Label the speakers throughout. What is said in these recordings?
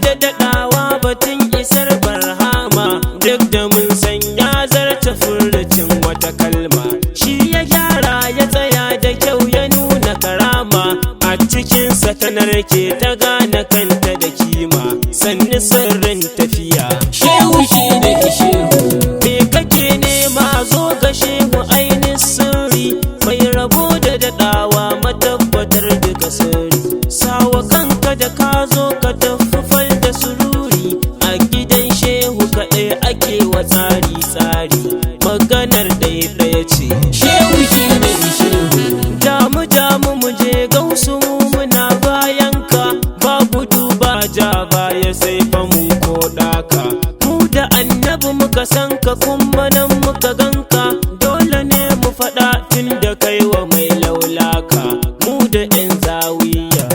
Speaker 1: da daɗawa batun isar barhama, duk da mun san ya zarta furucin wata kalma. Shi ya gyara ya tsaya da kyau ya nuna karama, a cikinsa ta narke ta gane kanta da kima, sannu sirrin tafiya.
Speaker 2: Shehu shi ne shehu.
Speaker 1: Me kake nema zo ga shehu ainihin sirri, mai rabo da daɗawa matabbatar duka sirri. Sawa kanka da ka zo ka tafufal da sururi, a gidan shehu kaɗai ake wa tsari. Maganar ɗaya ce.
Speaker 2: Shehu shi ne shehu.
Speaker 1: Damu mu je gausu muna bayanka, ba gudu ba ja baya sai fa mu ko ɗaka. Mu da annabi muka san ka kuma nan muka ganka, dole ne mu faɗa tun da kai wa mai laulaka, mu da 'yan zawiya.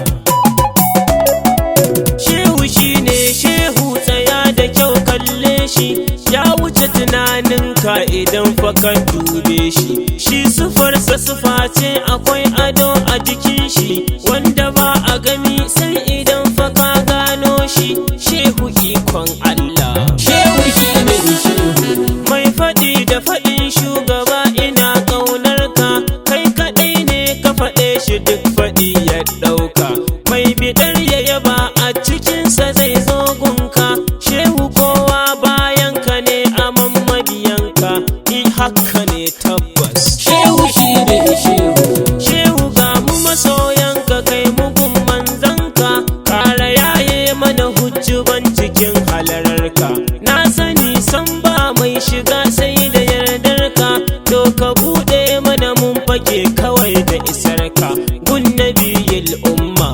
Speaker 1: Shehu shi ne shehu, tsaya da kyau kalle shi, ya wuce tunaninka idan fa ka dube shi. Shi sufarsa sufa ce akwai ado a jikin shi, wanda ba a gani sai idan fa ka gano shi. Shehu ikon Allah.
Speaker 2: Shehu shi ne shehu.
Speaker 1: Mai faɗi da faɗin shugaba ina ƙaunar ka, kai kaɗai ne ka faɗe shi duk faɗi ya ɗauka. Mai biɗar ya yaba a cikinsa zai zo gunka, shehu kowa bayanka ne a mabiyanka, ni haka ne tabbas.
Speaker 2: Shehu shi ne shehu.
Speaker 1: Shehu ga mu masoyanka kai mugun manzanka, ƙara yaye mana hujjuban cikin halararka. Na sani san ba mai shiga sai da yardarka, to ka buɗe mana mun fake kawai da isarka, gun nabiyil umma.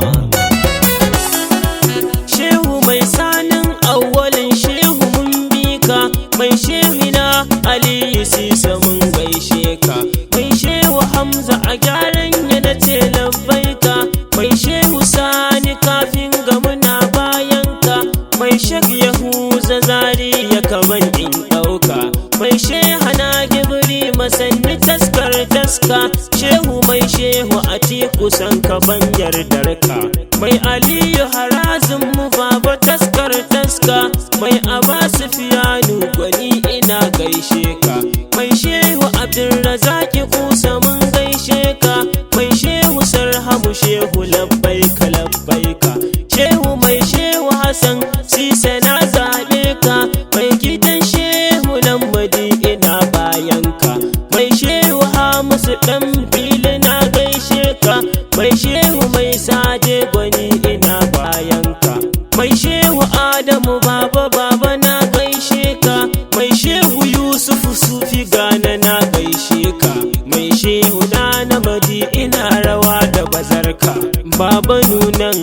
Speaker 1: Shehu mai sanin awwalin shehu mun bi ka, mai shehina Aliyu Sisa mun gaishe ka, mai shehu Hamza a gyaran ya na ce labbaika, mai shehu Sani kafin ga muna bayanka, mai shek Yahuza zari ya kaman in ɗauka, mai shehana gibiri masanni taskar taska. Shehu mai shehu a kusan ka ban yardarka, mai Aliyu harazin mu baba taskar taska, mai Abasu fiyanu gwani ina gaishe ka, mai shehu Abdulrazaki kusa mun gaishe ka, mai shehu Sarhamu shehu labbaika. Shehu mai shehu Hassan Sisa na zaɓe ka, mai gidan shehu Lamadi ina bayanka, mai shehu Hamisu ɗan fili na gaishe ka, mai shehu mai saje gwani ina bayanka, mai shehu Adamu baba na gaishe ka, mai shehu Yusufu sufi gana na gaishe ka, mai shehu na madi ina rawa da bazarka, baba nunan